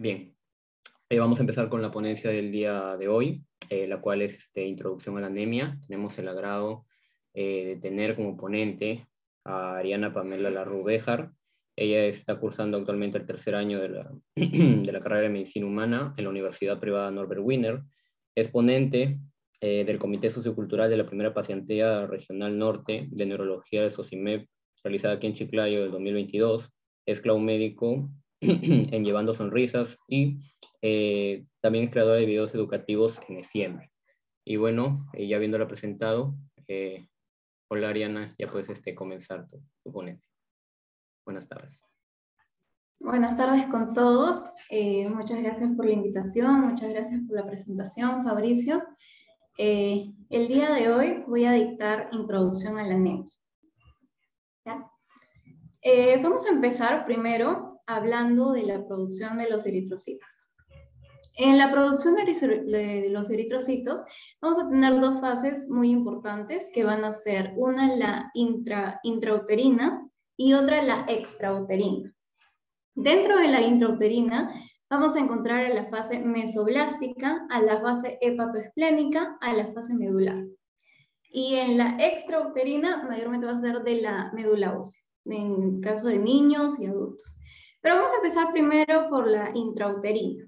Bien, vamos a empezar con la ponencia del día de hoy, la cual es Introducción a la anemia. Tenemos el agrado de tener como ponente a Ariana Pamela Larru Béjar. Ella está cursando actualmente el tercer año de la carrera de Medicina Humana en la Universidad Privada Norbert Wiener. Es ponente del Comité Sociocultural de la primera Pasantía Regional Norte de Neurología de SOCIMEP, realizada aquí en Chiclayo del 2022. Es clown médico en Llevando Sonrisas y también es creadora de videos educativos en SIEM. Y bueno, ya habiéndola presentado, hola Ariana, ya puedes comenzar tu ponencia. Buenas tardes. Buenas tardes con todos. Muchas gracias por la invitación, muchas gracias por la presentación, Fabricio. El día de hoy voy a dictar Introducción a la anemia. ¿Ya? Vamos a empezar primero hablando de la producción de los eritrocitos. En la producción de los eritrocitos vamos a tener dos fases muy importantes que van a ser una la intrauterina y otra la extrauterina. Dentro de la intrauterina vamos a encontrar a la fase mesoblástica, a la fase hepatoesplénica, a la fase medular. Y en la extrauterina mayormente va a ser de la médula ósea, en el caso de niños y adultos. Pero vamos a empezar primero por la intrauterina.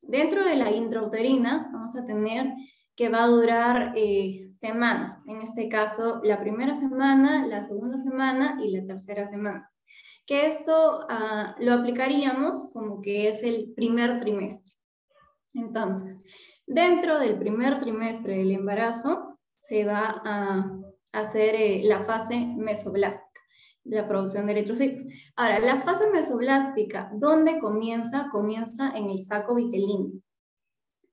Dentro de la intrauterina vamos a tener que va a durar semanas. En este caso, la primera semana, la segunda semana y la tercera semana. Que esto lo aplicaríamos como que es el primer trimestre. Entonces, dentro del primer trimestre del embarazo se va a hacer la fase mesoblástica, de la producción de eritrocitos. Ahora, la fase mesoblástica, ¿dónde comienza? Comienza en el saco vitelino.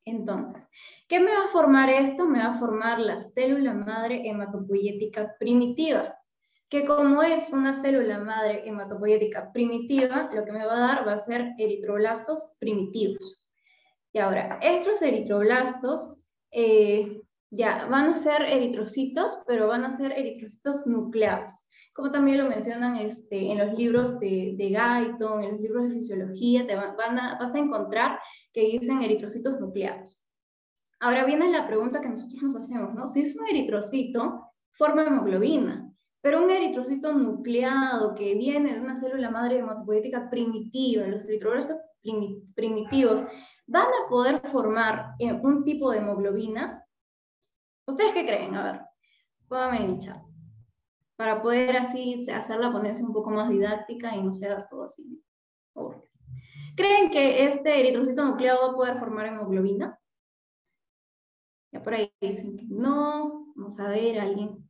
Entonces, ¿qué me va a formar esto? Me va a formar la célula madre hematopoyética primitiva, que como es una célula madre hematopoyética primitiva, lo que me va a dar va a ser eritroblastos primitivos. Y ahora, estos eritroblastos ya van a ser eritrocitos, pero van a ser eritrocitos nucleados, como también lo mencionan en los libros de Guyton, en los libros de fisiología, vas a encontrar que dicen eritrocitos nucleados. Ahora viene la pregunta que nosotros nos hacemos, ¿no? Si es un eritrocito, forma hemoglobina, pero un eritrocito nucleado que viene de una célula madre hematopoyética primitiva, los eritroblastos primitivos, ¿van a poder formar un tipo de hemoglobina? ¿Ustedes qué creen? A ver, pónganme en el chat, para poder así hacer la ponencia un poco más didáctica y no sea todo así. ¿Creen que este eritrocito nucleado va a poder formar hemoglobina? Ya por ahí dicen que no. Vamos a ver, alguien.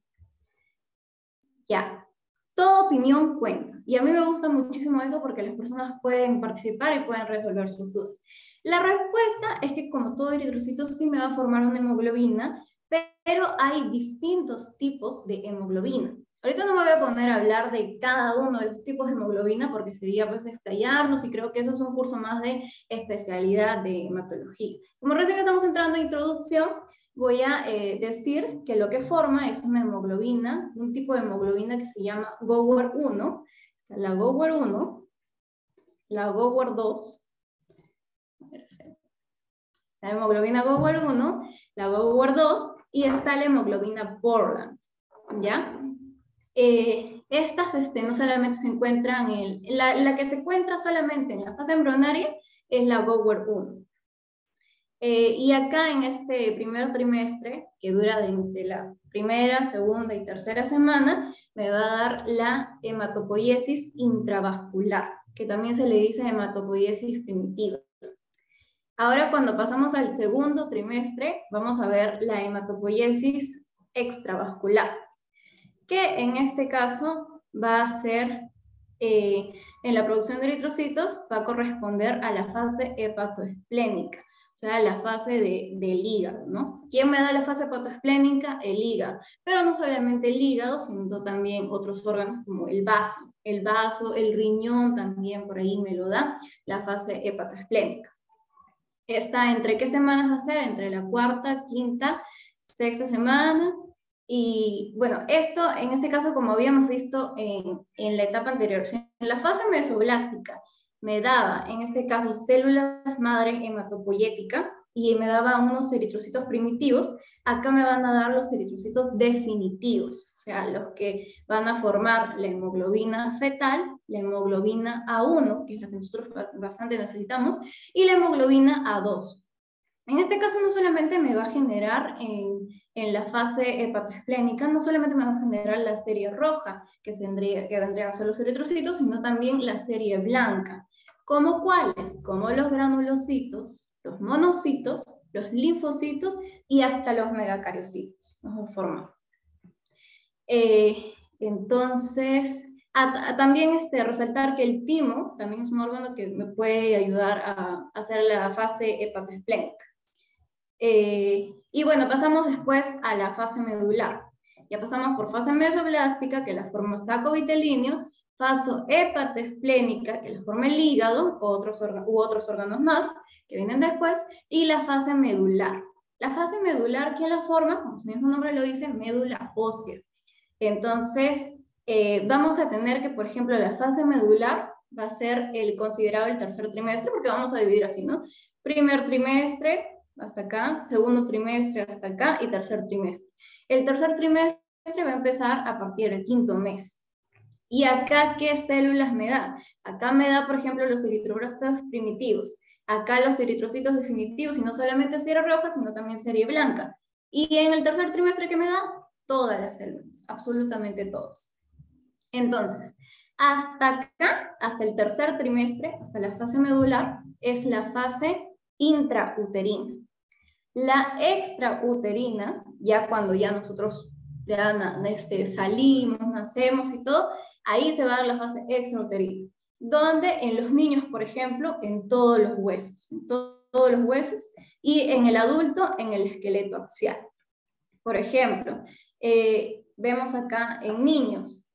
Ya. Toda opinión cuenta. Y a mí me gusta muchísimo eso porque las personas pueden participar y pueden resolver sus dudas. La respuesta es que como todo eritrocito sí me va a formar una hemoglobina, pero hay distintos tipos de hemoglobina. Ahorita no me voy a poner a hablar de cada uno de los tipos de hemoglobina porque sería pues explayarnos y creo que eso es un curso más de especialidad de hematología. Como recién estamos entrando en introducción, voy a decir que lo que forma es una hemoglobina, un tipo de hemoglobina que se llama Gower-1. Está la Gower-1, la Gower-2. Perfecto. Está la hemoglobina Gower-1, la Gower-2 y está la hemoglobina Borland. ¿Ya? Estas no solamente se encuentran la que se encuentra solamente en la fase embrionaria es la Gower-1. Y acá en este primer trimestre, que dura de entre la primera, segunda y tercera semana, me va a dar la hematopoiesis intravascular, que también se le dice hematopoiesis primitiva. Ahora cuando pasamos al segundo trimestre, vamos a ver la hematopoiesis extravascular, que en este caso va a ser, en la producción de eritrocitos, va a corresponder a la fase hepatoesplénica. O sea, la fase del hígado, ¿no? ¿Quién me da la fase hepatoesplénica? El hígado. Pero no solamente el hígado, sino también otros órganos como el vaso. El vaso, el riñón también por ahí me lo da la fase hepatoesplénica. ¿Esta entre qué semanas va a ser? Entre la cuarta, quinta, sexta semana. Y bueno, esto en este caso, como habíamos visto en la etapa anterior, en la fase mesoblástica me daba, en este caso, células madre hematopoyética, y me daba unos eritrocitos primitivos. Acá me van a dar los eritrocitos definitivos, o sea, los que van a formar la hemoglobina fetal, la hemoglobina A1, que es la que nosotros bastante necesitamos, y la hemoglobina A2. En este caso no solamente me va a generar en la fase hepatoesplénica, no solamente me va a generar la serie roja, que vendrían a ser los eritrocitos, sino también la serie blanca. ¿Como cuáles? Como los granulocitos, los monocitos, los linfocitos y hasta los megacariocitos. Nos forman. Entonces, también resaltar que el timo también es un órgano que me puede ayudar a hacer la fase hepatoesplénica. Y bueno, pasamos después a la fase medular. Ya pasamos por fase mesoblástica, que la forma sacovitelíneo, fase hepatoesplénica, que la forma el hígado, u otros órganos más, que vienen después, y la fase medular. La fase medular, ¿quién la forma? Como su mismo nombre lo dice, médula ósea. Entonces, vamos a tener que, por ejemplo, la fase medular va a ser considerado el tercer trimestre, porque vamos a dividir así, ¿no? Primer trimestre hasta acá, segundo trimestre hasta acá y tercer trimestre. El tercer trimestre va a empezar a partir del quinto mes. ¿Y acá qué células me da? Acá me da, por ejemplo, los eritroblastos primitivos. Acá los eritrocitos definitivos, y no solamente serie roja, sino también serie blanca. Y en el tercer trimestre, ¿qué me da? Todas las células, absolutamente todas. Entonces, hasta acá, hasta el tercer trimestre, hasta la fase medular, es la fase intrauterina. La extrauterina, ya cuando ya nosotros salimos, nacemos y todo, ahí se va a dar la fase extrauterina, donde en los niños, por ejemplo, en todos los huesos, y en el adulto, en el esqueleto axial. Por ejemplo, vemos acá en niños,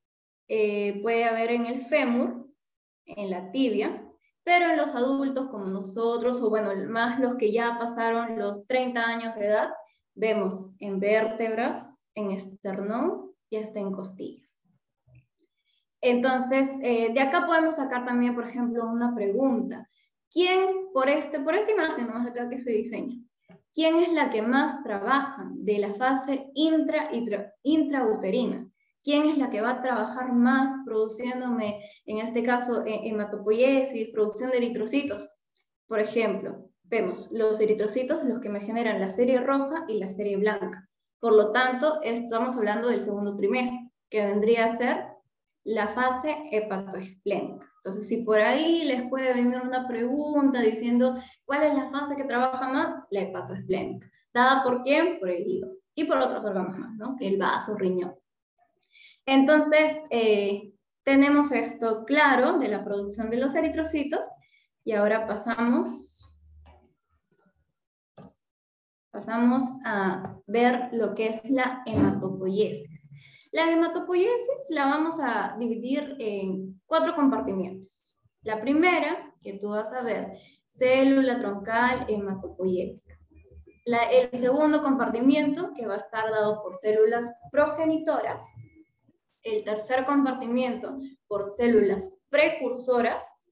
puede haber en el fémur, en la tibia, pero en los adultos como nosotros, o bueno, más los que ya pasaron los 30 años de edad, vemos en vértebras, en esternón y hasta en costillas. Entonces, de acá podemos sacar también, por ejemplo, una pregunta. ¿Quién, por esta imagen, nomás acá que se diseña, quién es la que más trabaja de la fase intrauterina? ¿Quién es la que va a trabajar más produciéndome, en este caso, hematopoiesis, producción de eritrocitos? Por ejemplo, vemos los eritrocitos, los que me generan la serie roja y la serie blanca. Por lo tanto, estamos hablando del segundo trimestre, que vendría a ser la fase hepatoesplénica. Entonces, si por ahí les puede venir una pregunta diciendo ¿cuál es la fase que trabaja más? La hepatoesplénica. ¿Dada por quién? Por el hígado. Y por otros órganos más, ¿no? Que el vaso, riñón. Entonces, tenemos esto claro de la producción de los eritrocitos, y ahora pasamos a ver lo que es la hematopoiesis. La hematopoiesis la vamos a dividir en 4 compartimientos. La primera, que tú vas a ver, célula troncal hematopoyética. El segundo compartimiento, que va a estar dado por células progenitoras. El tercer compartimiento por células precursoras,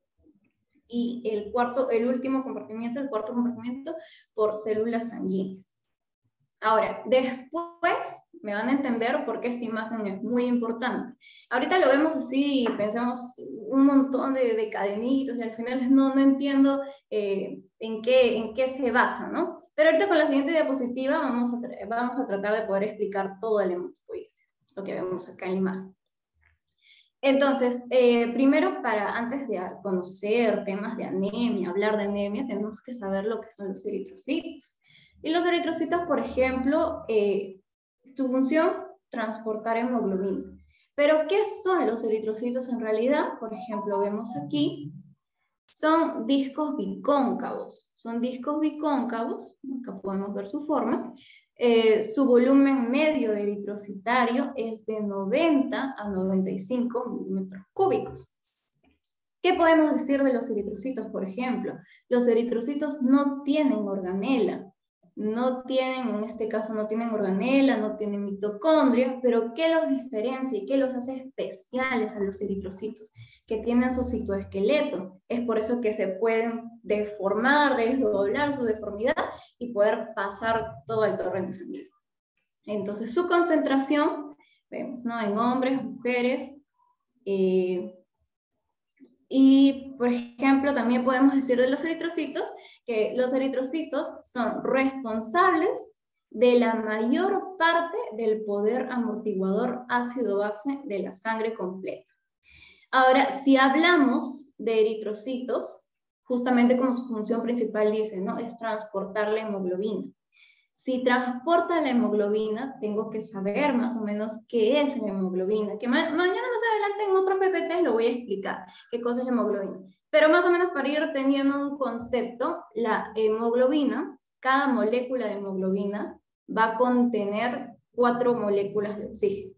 y el cuarto compartimiento por células sanguíneas. Ahora, después me van a entender por qué esta imagen es muy importante. Ahorita lo vemos así y pensamos un montón de cadenitos y al final no entiendo en qué se basa, ¿no? Pero ahorita con la siguiente diapositiva vamos a tratar de poder explicar todo el hematopoiesis, lo que vemos acá en la imagen. Entonces, primero, antes de conocer temas de anemia, hablar de anemia, tenemos que saber lo que son los eritrocitos. Y los eritrocitos, por ejemplo, su función, transportar hemoglobina. Pero, ¿qué son los eritrocitos en realidad? Por ejemplo, vemos aquí, son discos bicóncavos. Son discos bicóncavos, acá podemos ver su forma. Su volumen medio eritrocitario es de 90 a 95 milímetros cúbicos. ¿Qué podemos decir de los eritrocitos, por ejemplo? Los eritrocitos no tienen organela. no tienen, en este caso, no tienen organela, no tienen mitocondria, pero ¿qué los diferencia y qué los hace especiales a los eritrocitos? Que tienen su citoesqueleto. Es por eso que se pueden deformar, desdoblar su deformidad y poder pasar todo el torrente sanguíneo. Entonces, su concentración, vemos, ¿no? En hombres, mujeres, y, por ejemplo, también podemos decir de los eritrocitos que los eritrocitos son responsables de la mayor parte del poder amortiguador ácido-base de la sangre completa. Ahora, si hablamos de eritrocitos, justamente como su función principal dice, ¿no? Es transportar la hemoglobina. Si transporta la hemoglobina, tengo que saber más o menos qué es la hemoglobina, que mañana más adelante en otro PPT lo voy a explicar, qué cosa es la hemoglobina. Pero más o menos para ir teniendo un concepto, la hemoglobina, cada molécula de hemoglobina va a contener 4 moléculas de oxígeno.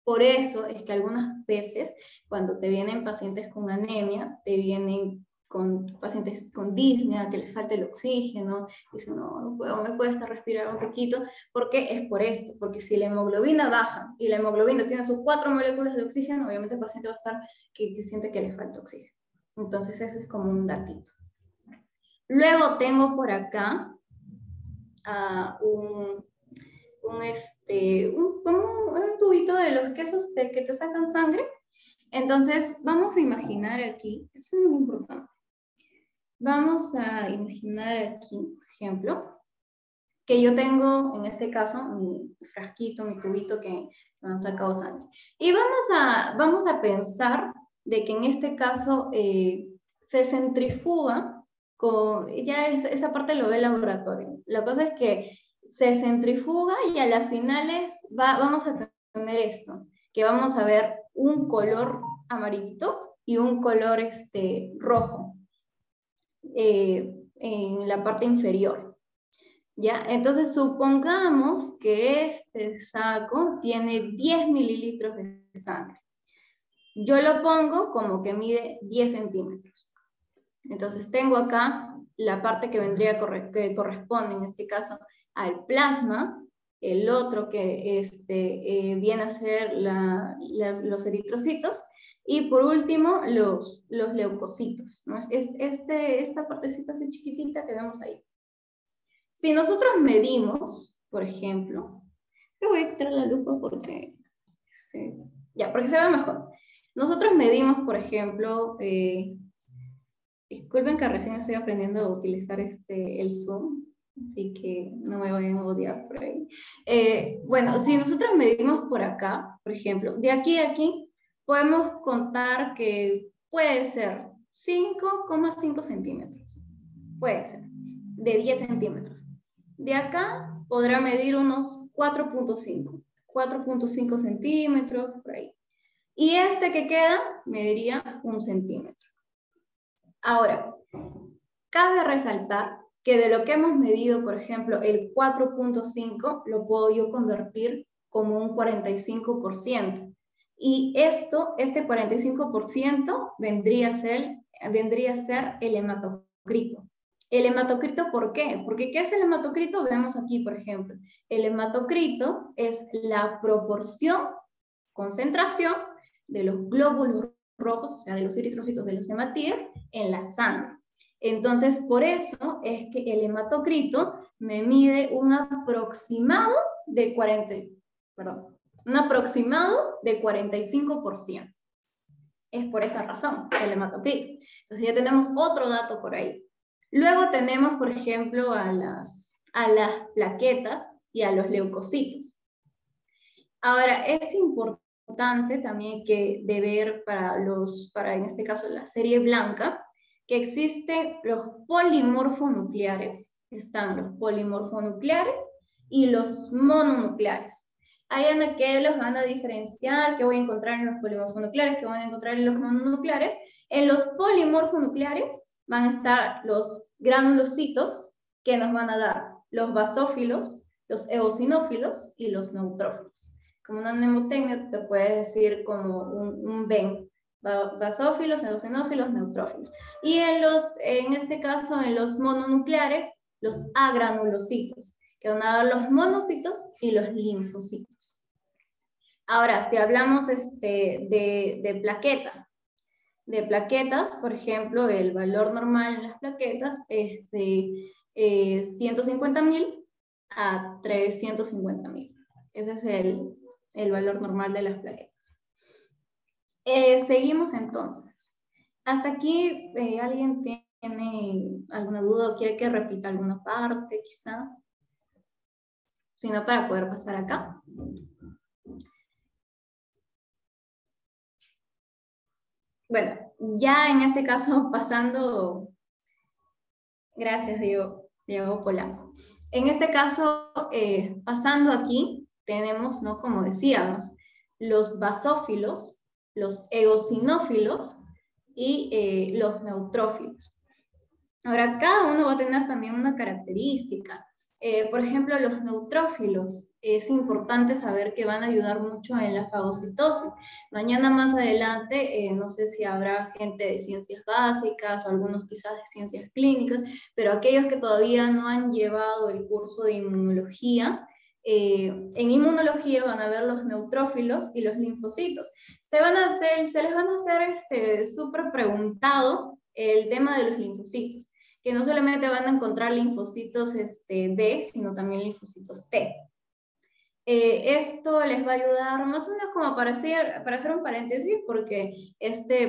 Por eso es que algunas veces, cuando te vienen pacientes con anemia, te vienen con pacientes con disnea, que les falta el oxígeno, dicen, no puedo, me cuesta respirar un poquito, porque es por esto, porque si la hemoglobina baja y la hemoglobina tiene sus 4 moléculas de oxígeno, obviamente el paciente va a estar que siente que le falta oxígeno. Entonces ese es como un datito. Luego tengo por acá un tubito de los quesos que te sacan sangre. Entonces vamos a imaginar aquí, esto es muy importante. Vamos a imaginar aquí, por ejemplo, que yo tengo, en este caso, mi frasquito, mi tubito que me han sacado sangre. Y vamos a pensar de que en este caso se centrifuga, ya esa parte lo ve el laboratorio. La cosa es que se centrifuga y a las finales vamos a tener esto, que vamos a ver un color amarillito y un color rojo. En la parte inferior. ¿Ya? Entonces supongamos que este saco tiene 10 mililitros de sangre. Yo lo pongo como que mide 10 centímetros. Entonces tengo acá la parte que que corresponde en este caso al plasma, el otro que viene a ser los eritrocitos, y por último, los leucocitos, ¿no? Esta partecita así chiquitita que vemos ahí. Si nosotros medimos, por ejemplo, le voy a quitar la lupa porque, porque se ve mejor. Nosotros medimos, por ejemplo, disculpen que recién estoy aprendiendo a utilizar el Zoom, así que no me vayan a odiar por ahí. Bueno, si nosotros medimos por acá, por ejemplo, de aquí a aquí, podemos contar que puede ser 5,5 centímetros. Puede ser, de 10 centímetros. De acá podrá medir unos 4,5 centímetros, por ahí. Y este que queda mediría 1 centímetro. Ahora, cabe resaltar que de lo que hemos medido, por ejemplo, el 4,5 lo puedo yo convertir como un 45%. Y este 45% vendría a ser el hematocrito. El hematocrito, ¿por qué? Porque ¿qué es el hematocrito? Vemos aquí, por ejemplo. El hematocrito es la proporción, concentración de los glóbulos rojos, o sea, de los eritrocitos de los hematíes, en la sangre. Entonces, por eso es que el hematocrito me mide un aproximado de 45%. Es por esa razón, el hematocrito. Entonces ya tenemos otro dato por ahí. Luego tenemos, por ejemplo, a las plaquetas y a los leucocitos. Ahora, es importante también de ver para en este caso la serie blanca, que existen los polimorfonucleares. Están los polimorfonucleares y los mononucleares. Hay en que los van a diferenciar, que voy a encontrar en los polimorfonucleares, que voy a encontrar en los mononucleares. En los polimorfonucleares van a estar los granulocitos, que nos van a dar los basófilos, los eosinófilos y los neutrófilos. Como una mnemotecnia te puede decir como un VEN, basófilos, eosinófilos, neutrófilos. Y en este caso, en los mononucleares, los agranulocitos, que van a dar los monocitos y los linfocitos. Ahora, si hablamos de plaquetas, por ejemplo, el valor normal en las plaquetas es de 150.000 a 350.000. Ese es el valor normal de las plaquetas. Seguimos entonces. Hasta aquí, ¿alguien tiene alguna duda o quiere que repita alguna parte, quizá? Si no, para poder pasar acá. Bueno, ya en este caso pasando, gracias Diego Polanco. En este caso, pasando aquí, tenemos, ¿no? Como decíamos, los basófilos, los eosinófilos y los neutrófilos. Ahora, cada uno va a tener también una característica. Por ejemplo, los neutrófilos, es importante saber que van a ayudar mucho en la fagocitosis. Mañana más adelante, no sé si habrá gente de ciencias básicas o algunos quizás de ciencias clínicas, pero aquellos que todavía no han llevado el curso de inmunología, en inmunología van a ver los neutrófilos y los linfocitos. Se les van a hacer súper preguntado el tema de los linfocitos, que no solamente van a encontrar linfocitos B, sino también linfocitos T. Esto les va a ayudar más o menos como para hacer un paréntesis, porque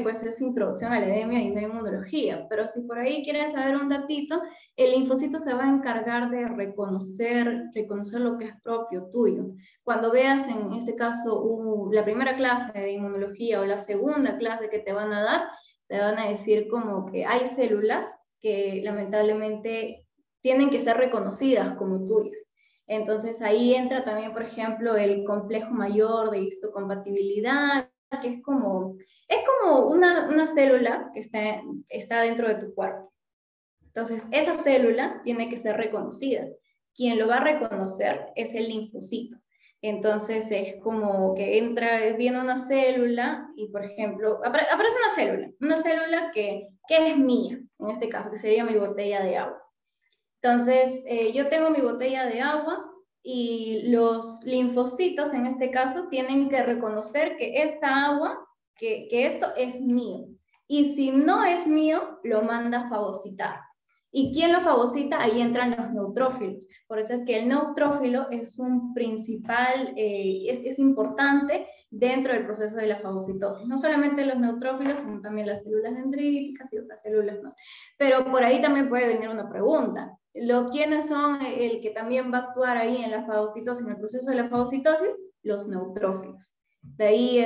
pues es introducción a la anemia y no inmunología, pero si por ahí quieren saber un datito, el linfocito se va a encargar de reconocer lo que es propio tuyo. Cuando veas en este caso la primera clase de inmunología o la segunda clase que te van a dar, te van a decir como que hay células que lamentablemente tienen que ser reconocidas como tuyas. Entonces ahí entra también, por ejemplo, el complejo mayor de histocompatibilidad, que es como una célula que está dentro de tu cuerpo. Entonces esa célula tiene que ser reconocida. Quien lo va a reconocer es el linfocito. Entonces es como que viene una célula y, por ejemplo, aparece una célula que es mía, en este caso, que sería mi botella de agua. Entonces, yo tengo mi botella de agua y los linfocitos, en este caso, tienen que reconocer que esta agua, que esto es mío. Y si no es mío, lo manda a fagocitar. ¿Y quién lo fagocita? Ahí entran los neutrófilos. Por eso es que el neutrófilo es un principal, es importante dentro del proceso de la fagocitosis. No solamente los neutrófilos, sino también las células dendríticas y otras células más. Pero por ahí también puede venir una pregunta. ¿Quiénes son el que también va a actuar ahí en la fagocitosis, en el proceso de la fagocitosis? Los neutrófilos. De ahí,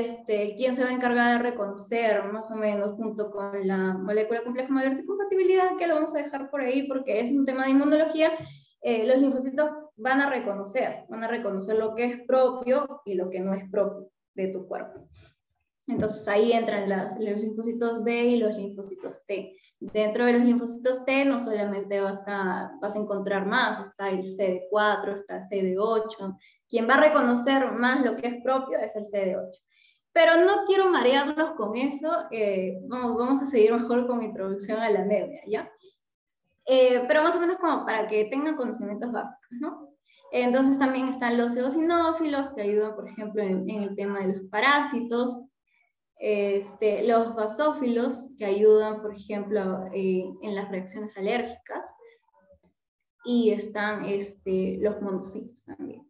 ¿quién se va a encargar de reconocer más o menos junto con la molécula compleja mayor de compatibilidad? Que lo vamos a dejar por ahí porque es un tema de inmunología. Los linfocitos van a reconocer lo que es propio y lo que no es propio de tu cuerpo. Entonces ahí entran los linfocitos B y los linfocitos T. Dentro de los linfocitos T no solamente vas a encontrar más, está el CD4, está el CD8. Quien va a reconocer más lo que es propio es el CD8. Pero no quiero marearlos con eso, vamos a seguir mejor con introducción a la anemia, ¿ya? Pero más o menos como para que tengan conocimientos básicos, ¿no? Entonces también están los eosinófilos, que ayudan, por ejemplo, en el tema de los parásitos. Los basófilos, que ayudan, por ejemplo, en las reacciones alérgicas. Y están los monocitos también.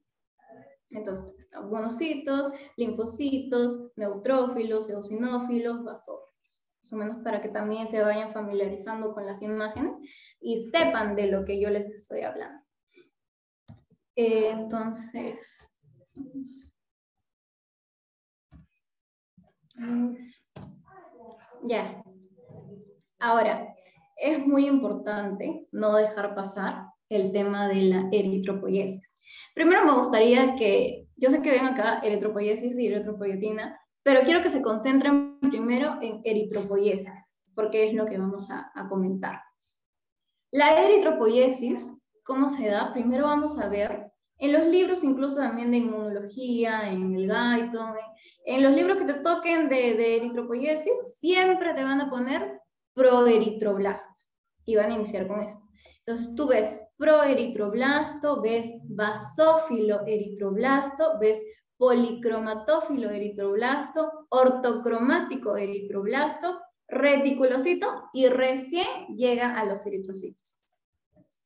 Entonces, están monocitos, linfocitos, neutrófilos, eosinófilos, basófilos. Más o menos para que también se vayan familiarizando con las imágenes y sepan de lo que yo les estoy hablando. Entonces... Ya. Ahora, es muy importante no dejar pasar el tema de la eritropoiesis. Primero me gustaría que, yo sé que ven acá eritropoiesis y eritropoietina, pero quiero que se concentren primero en eritropoiesis, porque es lo que vamos a comentar. La eritropoiesis, ¿cómo se da? Primero vamos a ver en los libros, incluso también de inmunología, en el Guyton, en los libros que te toquen de eritropoiesis, siempre te van a poner proeritroblasto. Y van a iniciar con esto. Entonces tú ves proeritroblasto, ves basófilo eritroblasto, ves policromatófilo eritroblasto, ortocromático eritroblasto, reticulocito y recién llega a los eritrocitos.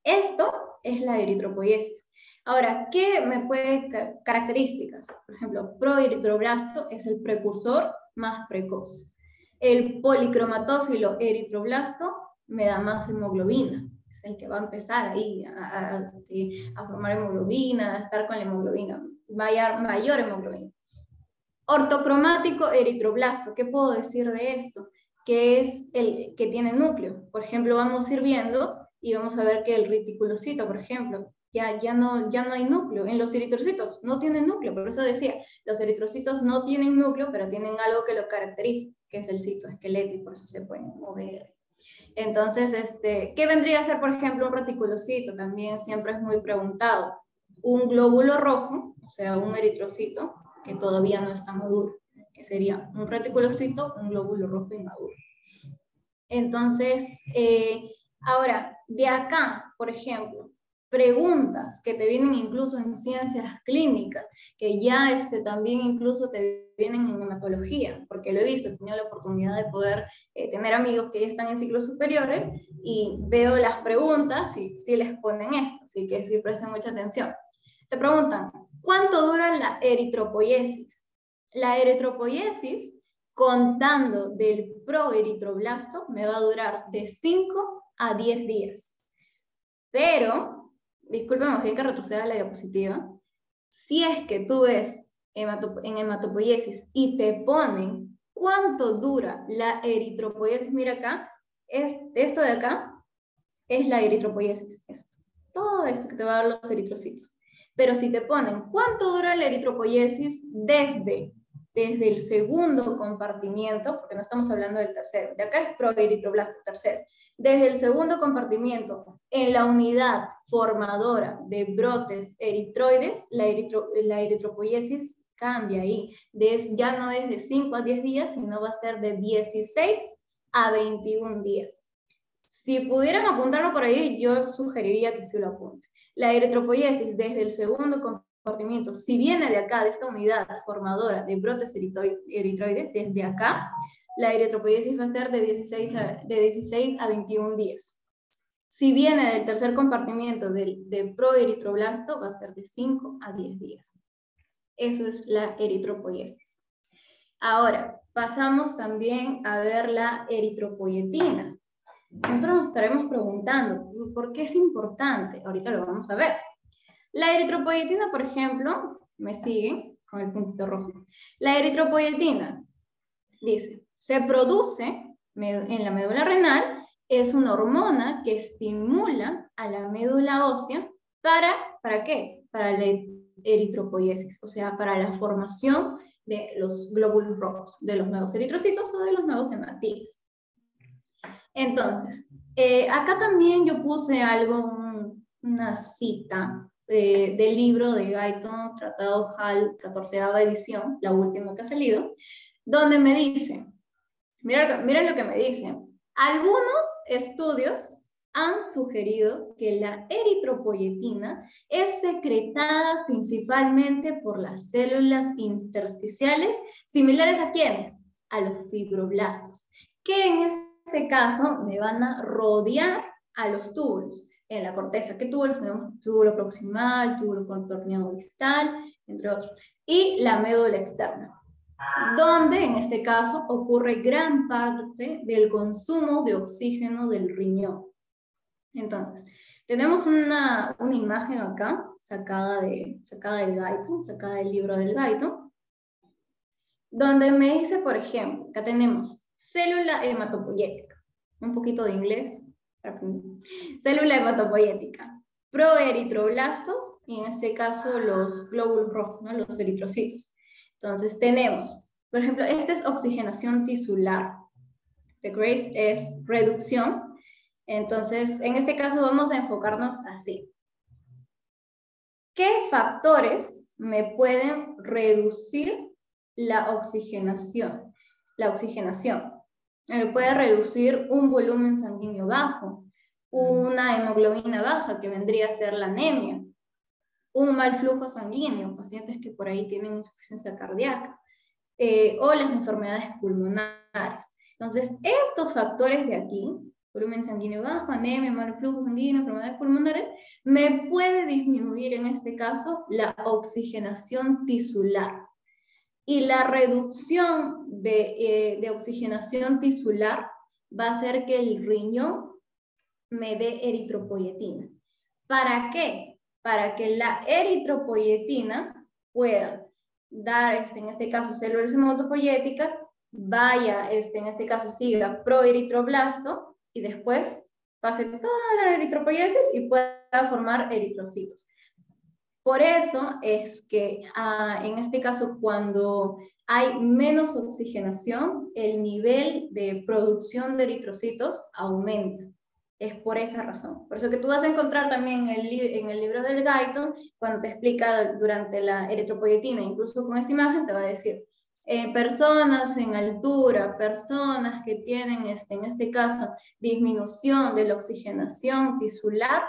Esto es la eritropoiesis. Ahora, ¿qué me puede características? Por ejemplo, proeritroblasto es el precursor más precoz. El policromatófilo eritroblasto me da más hemoglobina. Es el que va a empezar ahí a formar hemoglobina, a estar con la hemoglobina, mayor hemoglobina. Ortocromático eritroblasto, ¿qué puedo decir de esto? Que es el que tiene núcleo. Por ejemplo, vamos a ir viendo y vamos a ver que el reticulocito, por ejemplo, ya no hay núcleo. En los eritrocitos no tienen núcleo, por eso decía, los eritrocitos no tienen núcleo, pero tienen algo que lo caracteriza, que es el citoesqueleto, y por eso se pueden mover. Entonces, ¿qué vendría a ser, por ejemplo, un reticulocito? También siempre es muy preguntado. Un glóbulo rojo, o sea, un eritrocito, que todavía no está maduro, que sería un reticulocito, un glóbulo rojo inmaduro. Entonces, ahora, de acá, por ejemplo, preguntas que te vienen incluso en ciencias clínicas, que ya también incluso te vienen en hematología, porque lo he visto, he tenido la oportunidad de poder tener amigos que ya están en ciclos superiores y veo las preguntas y sí les ponen esto, así que sí presten mucha atención. Te preguntan, ¿cuánto dura la eritropoiesis? La eritropoiesis, contando del proeritroblasto, me va a durar de 5 a 10 días. Pero, discúlpeme, voy a que retroceda la diapositiva. Si es que tú ves en hematopoiesis y te ponen cuánto dura la eritropoiesis, mira acá, esto de acá es la eritropoiesis. Todo esto que te va a dar los eritrocitos. Pero si te ponen cuánto dura la eritropoiesis desde el segundo compartimiento, porque no estamos hablando del tercero, de acá es proeritroblasto, tercero, desde el segundo compartimiento en la unidad formadora de brotes eritroides, la eritropoiesis cambia ahí, ya no es de 5 a 10 días, sino va a ser de 16 a 21 días. Si pudieran apuntarlo por ahí, yo sugeriría que sí lo apunten. La eritropoiesis desde el segundo compartimiento, si viene de acá, de esta unidad formadora de brotes eritroides, desde acá, la eritropoiesis va a ser de 16 a 21 días. Si viene del tercer compartimiento de proeritroblasto, va a ser de 5 a 10 días. Eso es la eritropoiesis. Ahora, pasamos también a ver la eritropoietina. Nosotros nos estaremos preguntando, ¿por qué es importante? Ahorita lo vamos a ver. La eritropoietina, por ejemplo, me siguen con el puntito rojo. La eritropoietina, dice, se produce en la médula renal, es una hormona que estimula a la médula ósea ¿para qué? Para la eritropoiesis, o sea, para la formación de los glóbulos rojos, de los nuevos eritrocitos o de los nuevos hematíes. Entonces, acá también yo puse una cita del libro de Guyton, Tratado Hall, 14ª edición, la última que ha salido, donde me dice, miren lo que me dice, algunos estudios han sugerido que la eritropoietina es secretada principalmente por las células intersticiales, similares ¿a quiénes? A los fibroblastos, que en este caso me van a rodear a los túbulos. En la corteza, ¿qué túbulos tenemos? Túbulo proximal, túbulo contorneado distal, entre otros. Y la médula externa, donde en este caso ocurre gran parte del consumo de oxígeno del riñón. Entonces, tenemos una imagen acá, sacada del Guyton, sacada del libro del Guyton, donde me dice, por ejemplo, acá tenemos célula hematopoyética, un poquito de inglés, célula hematopoyética, proeritroblastos, y en este caso los glóbulos rojos, ¿no? Los eritrocitos. Entonces tenemos, por ejemplo, esta es oxigenación tisular, the GRACE es reducción. Entonces, en este caso vamos a enfocarnos así. ¿Qué factores me pueden reducir la oxigenación? La oxigenación me puede reducir un volumen sanguíneo bajo, una hemoglobina baja, que vendría a ser la anemia, un mal flujo sanguíneo, pacientes que por ahí tienen insuficiencia cardíaca, o las enfermedades pulmonares. Entonces, estos factores de aquí, volumen sanguíneo bajo, anemia, mal flujo sanguíneo, enfermedades pulmonares, me puede disminuir en este caso la oxigenación tisular. Y la reducción de oxigenación tisular va a hacer que el riñón me dé eritropoyetina. ¿Para qué? Para que la eritropoyetina pueda dar, en este caso, células hematopoyéticas, vaya, en este caso, siga proeritroblasto y después pase toda la eritropoiesis y pueda formar eritrocitos. Por eso es que en este caso, cuando hay menos oxigenación, el nivel de producción de eritrocitos aumenta. Es por esa razón. Por eso que tú vas a encontrar también en el libro del Guyton, cuando te explica durante la eritropoyetina, incluso con esta imagen te va a decir, personas en altura, personas que tienen, en este caso, disminución de la oxigenación tisular,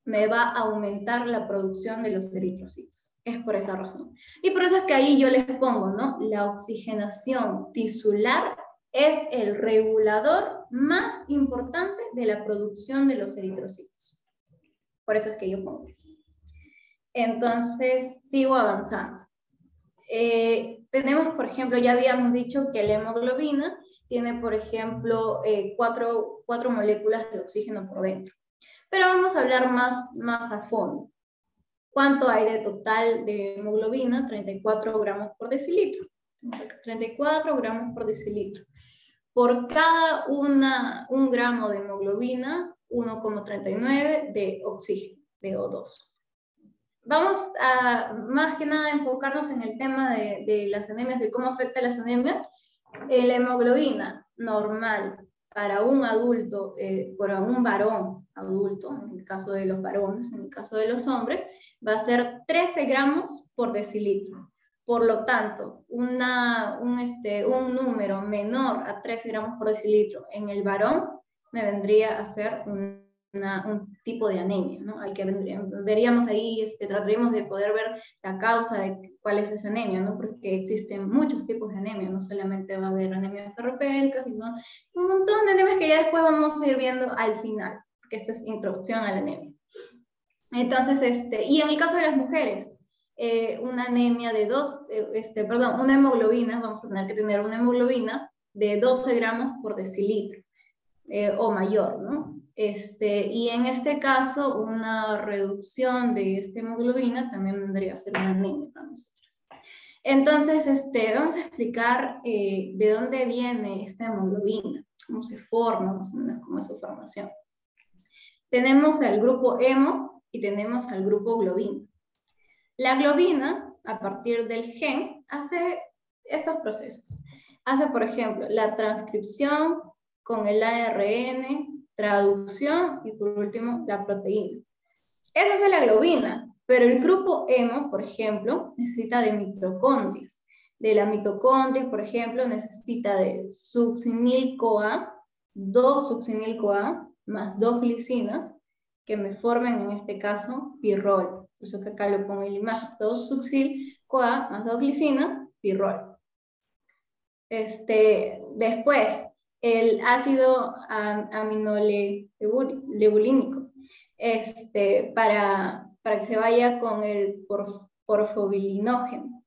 me va a aumentar la producción de los eritrocitos. Es por esa razón. Y por eso es que ahí yo les pongo, ¿no? La oxigenación tisular es el regulador más importante de la producción de los eritrocitos. Por eso es que yo pongo eso. Entonces, sigo avanzando. Tenemos, por ejemplo, ya habíamos dicho que la hemoglobina tiene, por ejemplo, cuatro moléculas de oxígeno por dentro. Pero vamos a hablar más a fondo. ¿Cuánto hay de total de hemoglobina? 34 gramos por decilitro. 34 gramos por decilitro. Por cada un gramo de hemoglobina, 1,39 de oxígeno, de O2. Vamos a, más que nada, enfocarnos en el tema de las anemias, de cómo afecta las anemias. La hemoglobina normal para un adulto, para un varón adulto, en el caso de los varones, en el caso de los hombres, va a ser 13 gramos por decilitro. Por lo tanto, un número menor a 13 gramos por decilitro en el varón me vendría a ser un tipo de anemia, ¿no? Veríamos ahí, trataríamos de poder ver la causa de cuál es esa anemia, ¿no? Porque existen muchos tipos de anemia, no solamente va a haber anemia ferropénica, sino un montón de anemias que ya después vamos a ir viendo al final, porque esta es introducción a la anemia. Entonces, y en el caso de las mujeres, una anemia de una hemoglobina, vamos a tener que tener una hemoglobina de 12 gramos por decilitro, o mayor, ¿no? Y en este caso, una reducción de esta hemoglobina también vendría a ser una anemia para nosotros. Entonces, vamos a explicar de dónde viene esta hemoglobina, cómo se forma, más o menos, cómo es su formación. Tenemos al grupo hemo y tenemos al grupo globina. La globina, a partir del gen, hace estos procesos. Hace, por ejemplo, la transcripción con el ARN, traducción y por último la proteína. Eso es la globina, pero el grupo hemo, por ejemplo, necesita de mitocondrias. De la mitocondria, por ejemplo, necesita de succinil-CoA, 2 succinil-CoA más 2 glicinas que me formen en este caso pirrol. Por eso que acá lo pongo en la imagen, 2 succinil-CoA más 2 glicinas, pirrol. Después, el ácido aminolebulínico, para que se vaya con el porfobilinógeno.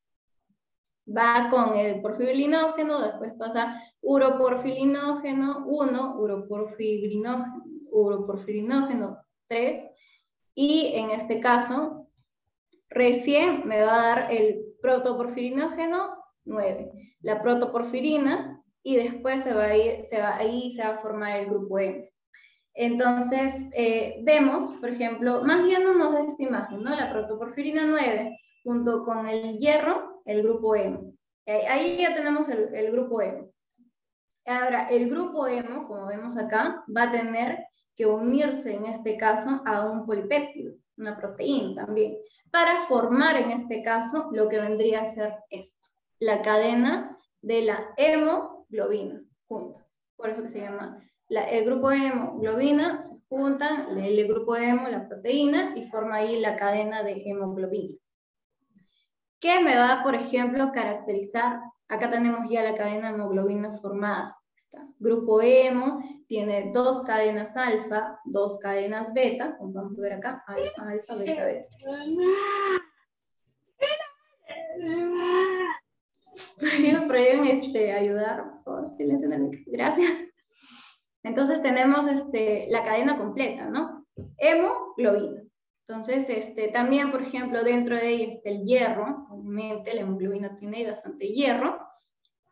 Va con el porfirinógeno, después pasa uroporfirinógeno 1, uroporfirinógeno 3, y en este caso, recién me va a dar el protoporfirinógeno 9, la protoporfirina, y después ahí se va a formar el grupo M. Entonces, vemos, por ejemplo, más guiándonos de esta imagen, ¿no? La protoporfirina 9, junto con el hierro, el grupo hemo. Ahí ya tenemos el grupo hemo. Ahora, el grupo hemo, como vemos acá, va a tener que unirse en este caso a un polipéptido, una proteína también, para formar en este caso lo que vendría a ser esto, la cadena de la hemoglobina juntas. Por eso que se llama el grupo hemoglobina se juntan, el grupo hemo, la proteína, y forma ahí la cadena de hemoglobina. ¿Qué me va, por ejemplo, caracterizar? Acá tenemos ya la cadena de hemoglobina formada. Está. Grupo hemo tiene 2 cadenas alfa, 2 cadenas beta, como vamos a ver acá, alfa, alfa, beta, beta. Pueden ayudar, por favor, silencien el micrófono. Gracias. Entonces tenemos la cadena completa, ¿no? Hemoglobina. Entonces, también, por ejemplo, dentro de ella está el hierro. Obviamente, la hemoglobina tiene bastante hierro.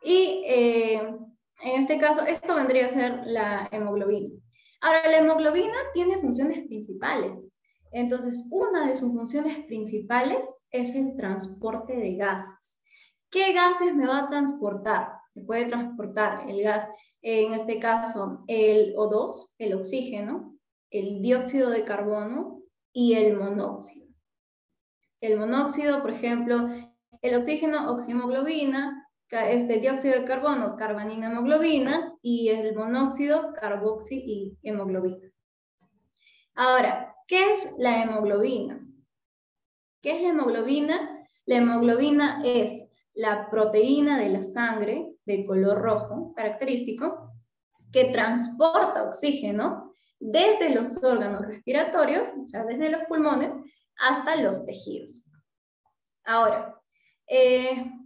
Y en este caso, esto vendría a ser la hemoglobina. Ahora, la hemoglobina tiene funciones principales. Entonces, una de sus funciones principales es el transporte de gases. ¿Qué gases me va a transportar? Me puede transportar el gas, en este caso, el O2, el oxígeno, el dióxido de carbono y el monóxido. El monóxido, por ejemplo, el oxígeno, oximoglobina, dióxido de carbono, carbonina hemoglobina, y el monóxido, carboxi y hemoglobina. Ahora, ¿qué es la hemoglobina? ¿Qué es la hemoglobina? La hemoglobina es la proteína de la sangre de color rojo, característico, que transporta oxígeno desde los órganos respiratorios, o sea, desde los pulmones, hasta los tejidos. Ahora,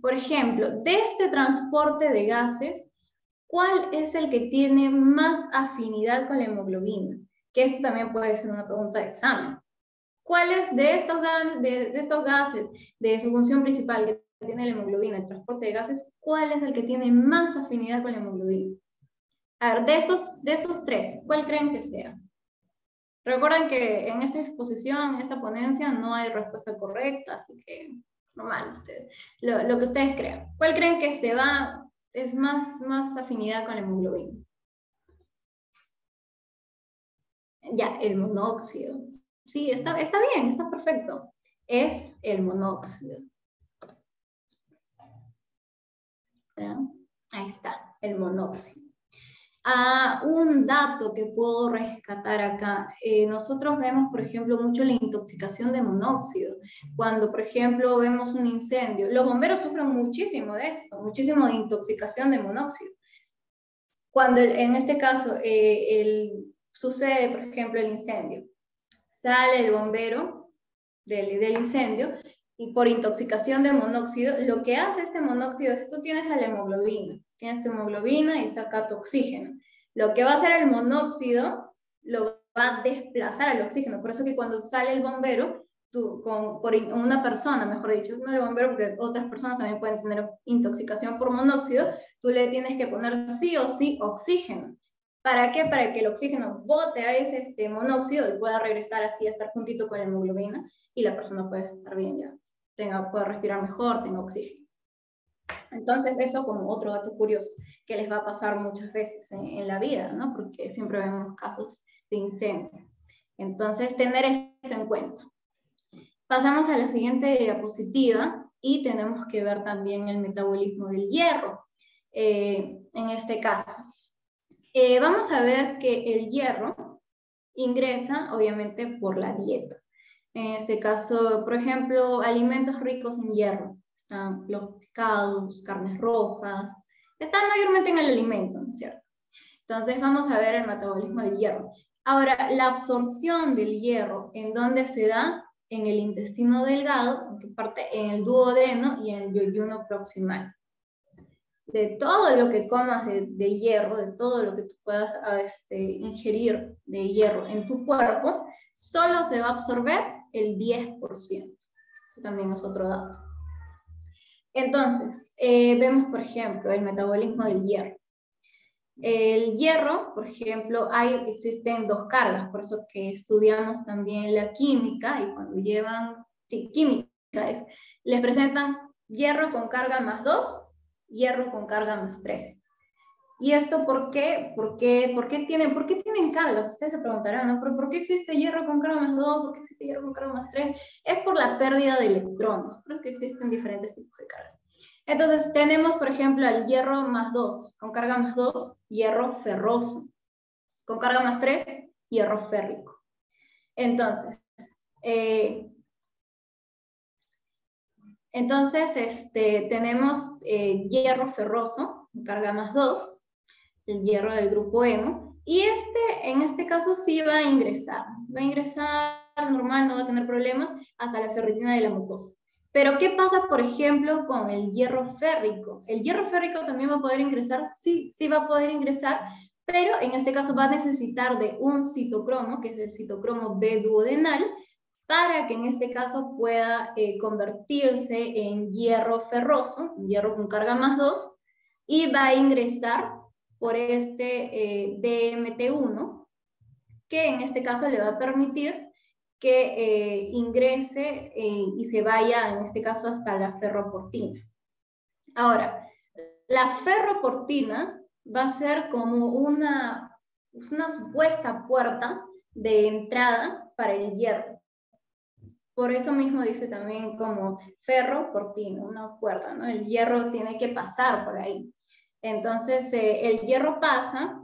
por ejemplo, de este transporte de gases, ¿cuál es el que tiene más afinidad con la hemoglobina? Que esto también puede ser una pregunta de examen. ¿Cuáles de estos gases, de su función principal que tiene la hemoglobina, el transporte de gases, cuál es el que tiene más afinidad con la hemoglobina? A ver, de estos 3, ¿cuál creen que sea? Recuerden que en esta exposición, en esta ponencia, no hay respuesta correcta, así que normal ustedes. Lo que ustedes crean. ¿Cuál creen que es más afinidad con la hemoglobina? Ya, el monóxido. Sí, está bien, está perfecto. Es el monóxido. ¿Ya? Ahí está, el monóxido. Un dato que puedo rescatar acá. Nosotros vemos, por ejemplo, mucho la intoxicación de monóxido. Cuando, por ejemplo, vemos un incendio, los bomberos sufren muchísimo de esto, muchísimo de intoxicación de monóxido. Cuando en este caso sucede, por ejemplo, el incendio, sale el bombero del incendio y por intoxicación de monóxido, lo que hace este monóxido es tú tienes a la hemoglobina, tienes tu hemoglobina y está acá tu oxígeno. Lo que va a hacer el monóxido lo va a desplazar al oxígeno. Por eso que cuando sale el bombero, por una persona, mejor dicho, no el bombero, porque otras personas también pueden tener intoxicación por monóxido, tú le tienes que poner sí o sí oxígeno. ¿Para qué? Para que el oxígeno bote a ese monóxido y pueda regresar así a estar juntito con la hemoglobina y la persona puede estar bien ya, pueda respirar mejor, tenga oxígeno. Entonces eso como otro dato curioso que les va a pasar muchas veces en la vida, ¿no? Porque siempre vemos casos de incendio. Entonces tener esto en cuenta. Pasamos a la siguiente diapositiva y tenemos que ver también el metabolismo del hierro en este caso. Vamos a ver que el hierro ingresa obviamente por la dieta. En este caso, por ejemplo, alimentos ricos en hierro. Están los pescados, carnes rojas, están mayormente en el alimento, ¿no es cierto? Entonces vamos a ver el metabolismo del hierro. Ahora, la absorción del hierro, ¿en dónde se da? En el intestino delgado, que parte en el duodeno y en el yeyuno proximal. De todo lo que comas de hierro, de todo lo que tú puedas ingerir de hierro en tu cuerpo, solo se va a absorber el 10%. Eso también es otro dato. Entonces, vemos, por ejemplo, el metabolismo del hierro. El hierro, por ejemplo, existen 2 cargas, por eso que estudiamos también la química, y cuando llevan, química les presentan hierro con carga +2, hierro con carga +3. ¿Y esto por qué? ¿Por qué tienen cargas? Ustedes se preguntarán, ¿no? ¿Por qué existe hierro con carga +2? ¿Por qué existe hierro con carga +3? Es por la pérdida de electrones, por eso que existen diferentes tipos de cargas. Entonces tenemos, por ejemplo, el hierro +2, con carga +2, hierro ferroso. con carga más 3, hierro férrico. Entonces, tenemos hierro ferroso, con carga más 2, el hierro del grupo hemo, y en este caso sí va a ingresar normal, no va a tener problemas hasta la ferritina de la mucosa. Pero ¿qué pasa, por ejemplo, con el hierro férrico? El hierro férrico también va a poder ingresar, sí va a poder ingresar, pero en este caso va a necesitar de un citocromo, que es el citocromo B duodenal, para que en este caso pueda convertirse en hierro ferroso, hierro con carga más 2, y va a ingresar por este DMT1, que en este caso le va a permitir que ingrese y se vaya, en este caso, hasta la ferroportina. Ahora, la ferroportina va a ser como una supuesta puerta de entrada para el hierro. Por eso mismo dice también como ferroportina, una puerta, ¿no? El hierro tiene que pasar por ahí. Entonces, el hierro pasa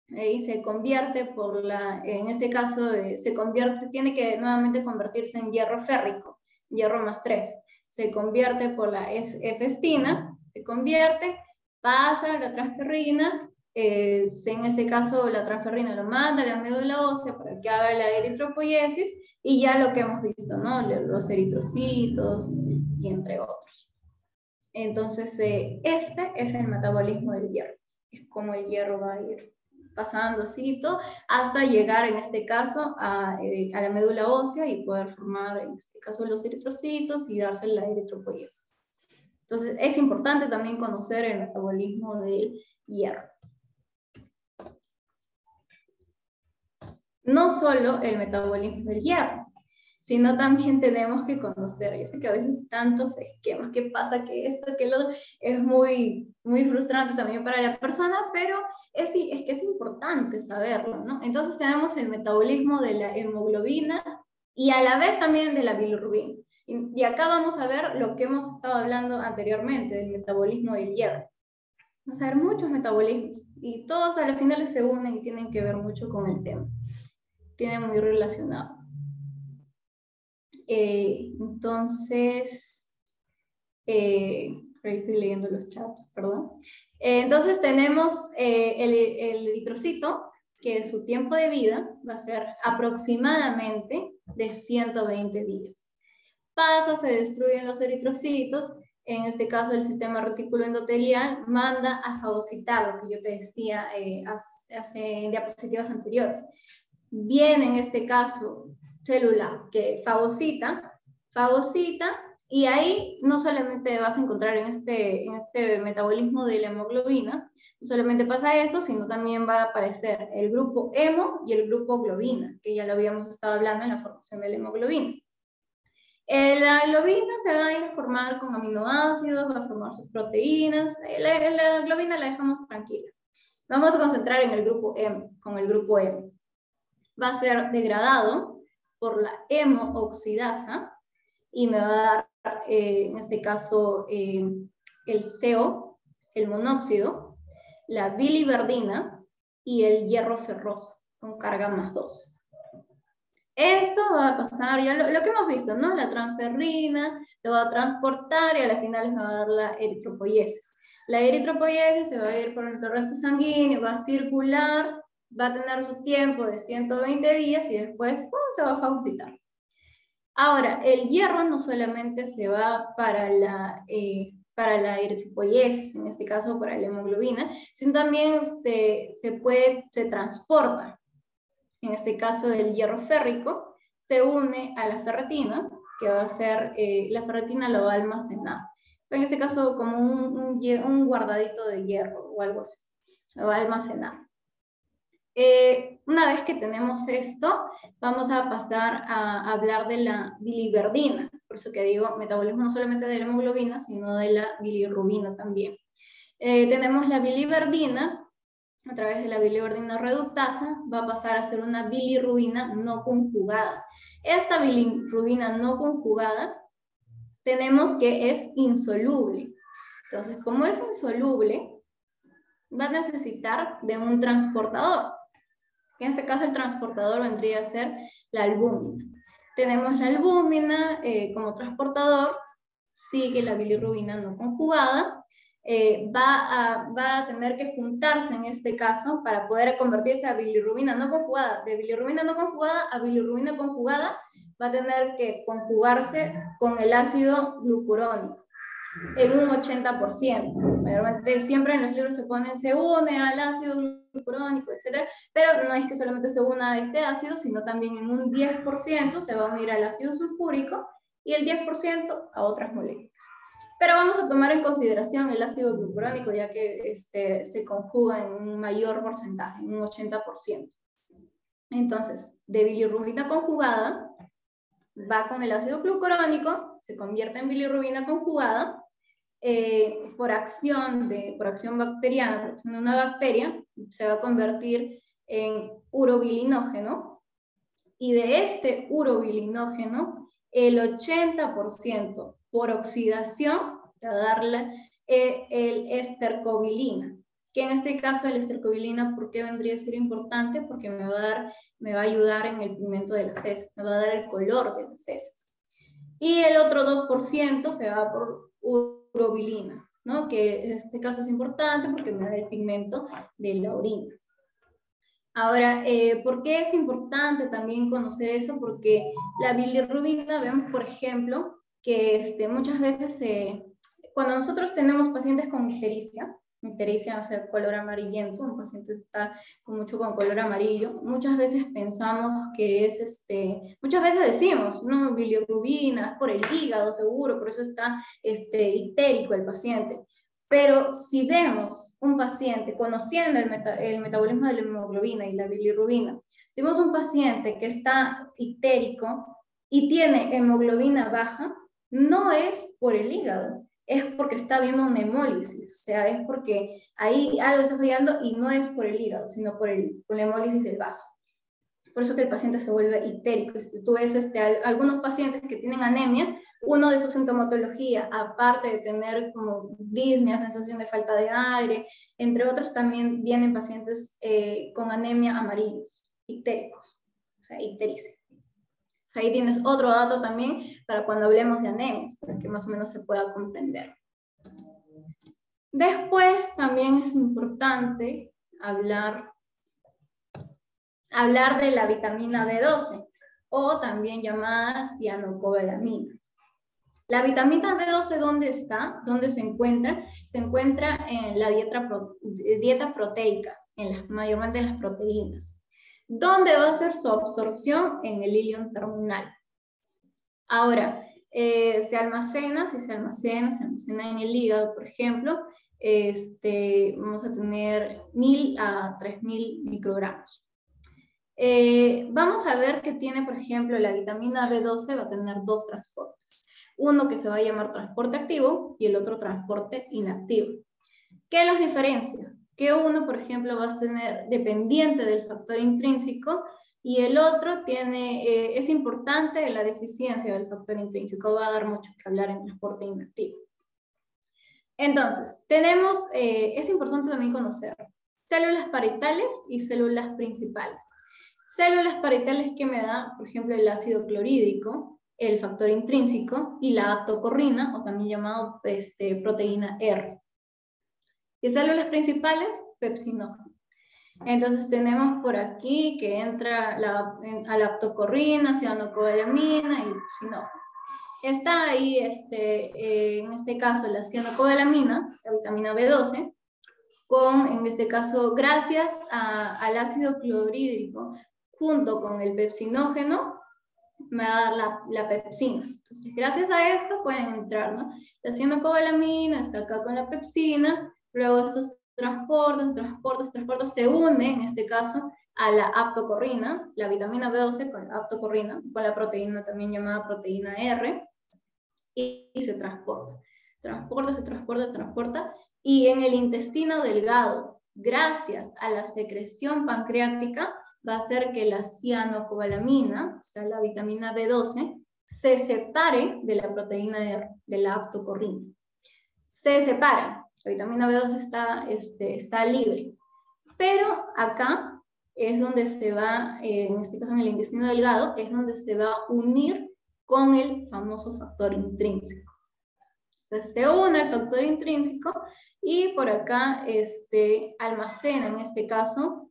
y se convierte en este caso, tiene que nuevamente convertirse en hierro férrico, hierro más 3. Se convierte por la F-estina, pasa a la transferrina, en este caso la transferrina lo manda a la médula ósea para que haga la eritropoiesis, y ya lo que hemos visto, ¿no? Los eritrocitos y entre otros. Entonces, este es el metabolismo del hierro. Es como el hierro va a ir pasando así todo, hasta llegar en este caso a la médula ósea y poder formar en este caso los eritrocitos y darse la eritropoiesis. Entonces es importante también conocer el metabolismo del hierro. No solo el metabolismo del hierro, sino también tenemos que conocer, yo sé que a veces tantos esquemas, qué pasa, que esto, que lo otro, es muy frustrante también para la persona, pero es que es importante saberlo, ¿no? Entonces tenemos el metabolismo de la hemoglobina y a la vez también de la bilirrubina. Y acá vamos a ver lo que hemos estado hablando anteriormente, del metabolismo del hierro. Vamos a ver muchos metabolismos y todos a la final se unen y tienen que ver mucho con el tema. Tienen muy relacionado. Entonces, ahí estoy leyendo los chats, perdón. Entonces tenemos el eritrocito, que su tiempo de vida va a ser aproximadamente de 120 días. Pasa, se destruyen los eritrocitos, en este caso el sistema retículo endotelial manda a fagocitar, lo que yo te decía en diapositivas anteriores. Viene en este caso célula que fagocita, y ahí no solamente vas a encontrar en este metabolismo de la hemoglobina, no solamente pasa esto, sino también va a aparecer el grupo hemo y el grupo globina, que ya lo habíamos estado hablando en la formación de la hemoglobina. La globina se va a ir a formar con aminoácidos, va a formar sus proteínas, la globina la dejamos tranquila. Vamos a concentrar en el grupo hemo, con el grupo hemo. Va a ser degradado por la hemooxidasa y me va a dar, en este caso, el CO, el monóxido, la biliverdina y el hierro ferroso con carga más 2. Esto va a pasar, ya lo que hemos visto, ¿no? La transferrina lo va a transportar y a la final me va a dar la eritropoiesis. La eritropoiesis se va a ir por el torrente sanguíneo, va a circular, va a tener su tiempo de 120 días y después se va a fagocitar. Ahora, el hierro no solamente se va para la eritropoiesis, en este caso para la hemoglobina, sino también se transporta. En este caso del hierro férrico, se une a la ferritina, que va a ser, la ferritina lo va a almacenar. En este caso como un guardadito de hierro o algo así, lo va a almacenar. Una vez que tenemos esto, vamos a pasar a hablar de la biliverdina. Por eso que digo, metabolismo no solamente de la hemoglobina, sino de la bilirrubina también. Tenemos la biliverdina, a través de la biliverdina reductasa, va a pasar a ser una bilirrubina no conjugada. Esta bilirrubina no conjugada, tenemos que es insoluble. Entonces, como es insoluble, va a necesitar de un transportador. En este caso el transportador vendría a ser la albúmina. Tenemos la albúmina como transportador, sigue la bilirrubina no conjugada, va a tener que juntarse en este caso para poder convertirse a bilirrubina no conjugada. De bilirrubina no conjugada a bilirrubina conjugada va a tener que conjugarse con el ácido glucurónico en un 80%. Mayormente siempre en los libros se ponen se une al ácido glucurónico, etc. Pero no es que solamente se una a este ácido, sino también en un 10% se va a unir al ácido sulfúrico y el 10% a otras moléculas. Pero vamos a tomar en consideración el ácido glucurónico, ya que se conjuga en un mayor porcentaje, en un 80%. Entonces, de bilirrubina conjugada, va con el ácido glucurónico, se convierte en bilirrubina conjugada, por acción bacteriana, por acción de una bacteria, se va a convertir en urobilinógeno, y de este urobilinógeno, el 80% por oxidación te va a darle el estercobilina, que en este caso el estercobilina, ¿por qué vendría a ser importante? Porque me va a ayudar en el pigmento de las heces, me va a dar el color de las heces. Y el otro 2% se va por urobilina, ¿no? Que en este caso es importante porque me da el pigmento de la orina. Ahora, ¿por qué es importante también conocer eso? Porque la bilirrubina, vemos por ejemplo, que muchas veces cuando nosotros tenemos pacientes con ictericia va a ser color amarillento, un paciente está con color amarillo, muchas veces pensamos que es, muchas veces decimos, no, bilirrubina, es por el hígado seguro, por eso está ictérico el paciente. Pero si vemos un paciente conociendo el metabolismo de la hemoglobina y la bilirrubina, si vemos un paciente que está ictérico y tiene hemoglobina baja, no es por el hígado, es porque está habiendo una hemólisis, o sea, es porque ahí algo está fallando y no es por el hígado, sino por la hemólisis del vaso. Por eso que el paciente se vuelve ictérico. Si tú ves algunos pacientes que tienen anemia, uno de sus sintomatología, aparte de tener como disnea, sensación de falta de aire, entre otros, también vienen pacientes con anemia amarillos, ictéricos, o sea, ictericia. O sea, ahí tienes otro dato también para cuando hablemos de anemias, para que más o menos se pueda comprender. Después también es importante hablar de la vitamina B12, o también llamada cianocobalamina. La vitamina B12, ¿dónde está? ¿Dónde se encuentra? Se encuentra en la dieta proteica, mayormente en las proteínas. ¿Dónde va a ser su absorción? En el ilion terminal. Ahora, se almacena en el hígado, por ejemplo, vamos a tener 1000 a 3000 microgramos. Vamos a ver que tiene, por ejemplo, la vitamina B12 va a tener dos transportes. Uno que se va a llamar transporte activo y el otro transporte inactivo. ¿Qué los diferencia? Que uno, por ejemplo, va a ser dependiente del factor intrínseco y el otro es importante la deficiencia del factor intrínseco. Va a dar mucho que hablar en transporte inactivo. Entonces, es importante también conocer células parietales y células principales. Células parietales que me da, por ejemplo, el ácido clorhídrico, el factor intrínseco y la aptocorrina, o también llamado proteína R. Y células principales, pepsinógeno. Entonces tenemos por aquí que entra a la aptocorrina, cianocobalamina y pepsinógeno. Está ahí, en este caso, la cianocobalamina, la vitamina B12, en este caso, gracias al ácido clorhídrico, junto con el pepsinógeno, me va a dar la pepsina. Entonces, gracias a esto pueden entrar, ¿no? La cianocobalamina está acá con la pepsina, luego estos transportes se unen, en este caso, a la aptocorrina, la vitamina B12 con la aptocorrina, con la proteína también llamada proteína R, y se transporta. Se transporta, y en el intestino delgado, gracias a la secreción pancreática, va a hacer que la cianocobalamina, o sea, la vitamina B12, se separe de la proteína de la aptocorrina. Se separa. La vitamina B12 está libre. Pero acá es donde se va, en este caso en el intestino delgado, es donde se va a unir con el famoso factor intrínseco. Entonces se une el factor intrínseco y por acá almacena, en este caso,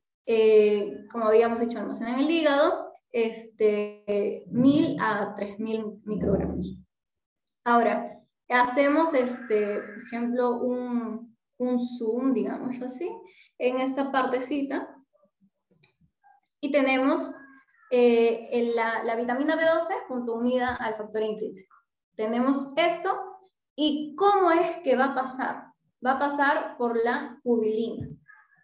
como habíamos dicho, almacena en el hígado 1000 a 3000 microgramos. Ahora, hacemos, por ejemplo, un zoom, digámoslo así, en esta partecita y tenemos la vitamina B12 junto unida al factor intrínseco. Tenemos esto y ¿cómo es que va a pasar? Va a pasar por la cubilina.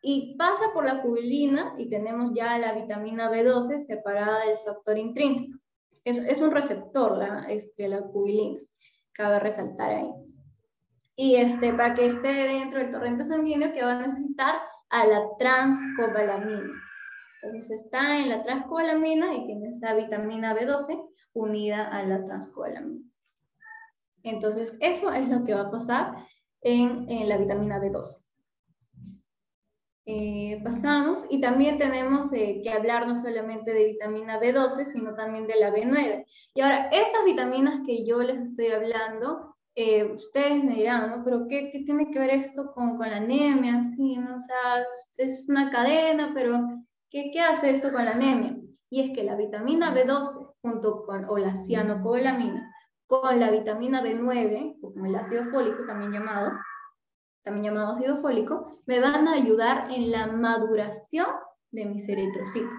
Y pasa por la cubilina y tenemos ya la vitamina B12 separada del factor intrínseco. Es un receptor la cubilina, cabe resaltar ahí. Y para que esté dentro del torrente sanguíneo, que va a necesitar a la transcobalamina. Entonces está en la transcobalamina y tiene esta vitamina B12 unida a la transcobalamina. Entonces eso es lo que va a pasar en la vitamina B12. Pasamos y también tenemos que hablar no solamente de vitamina B12, sino también de la B9. Y ahora, estas vitaminas que yo les estoy hablando, ustedes me dirán, ¿no? Pero ¿qué tiene que ver esto con la anemia? Sí, ¿no? O sea, es una cadena, pero ¿qué hace esto con la anemia? Y es que la vitamina B12 junto con la cianocobalamina, con la vitamina B9, o con el ácido fólico también llamado ácido fólico, me van a ayudar en la maduración de mis eritrocitos.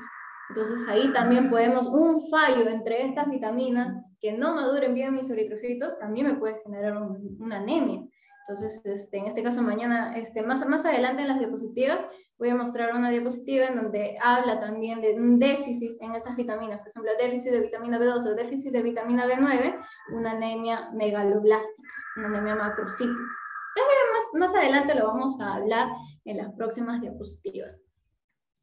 Entonces ahí también podemos, un fallo entre estas vitaminas que no maduren bien mis eritrocitos, también me puede generar una anemia. Entonces, en este caso mañana, más adelante en las diapositivas, voy a mostrar una diapositiva en donde habla también de un déficit en estas vitaminas. Por ejemplo, déficit de vitamina B12 o déficit de vitamina B9, una anemia megaloblástica, una anemia macrocítica. Más adelante lo vamos a hablar en las próximas diapositivas.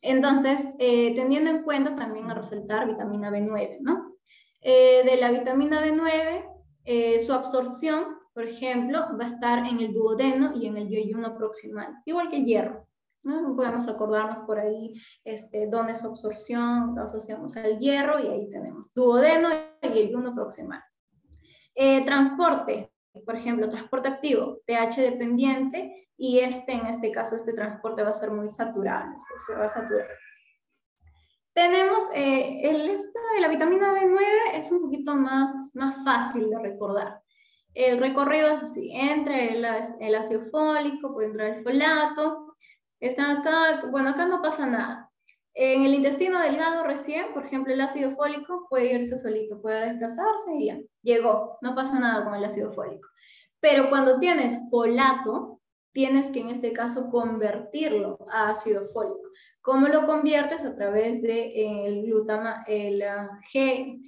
Entonces, teniendo en cuenta también a resaltar vitamina B9, ¿no? De la vitamina B9, su absorción, por ejemplo, va a estar en el duodeno y en el yeyuno proximal, igual que el hierro, ¿no? Podemos acordarnos por ahí dónde es su absorción, lo asociamos al hierro y ahí tenemos duodeno y yeyuno proximal. Transporte. Por ejemplo, transporte activo, pH dependiente, y en este caso, este transporte va a ser muy saturado, se va a saturar. Tenemos, la vitamina B9 es un poquito más fácil de recordar. El recorrido es así, entra el ácido fólico, puede entrar el folato, están acá, bueno, acá no pasa nada. En el intestino delgado recién, por ejemplo, el ácido fólico puede irse solito, puede desplazarse y ya, llegó, no pasa nada con el ácido fólico. Pero cuando tienes folato, tienes que en este caso convertirlo a ácido fólico. ¿Cómo lo conviertes? A través del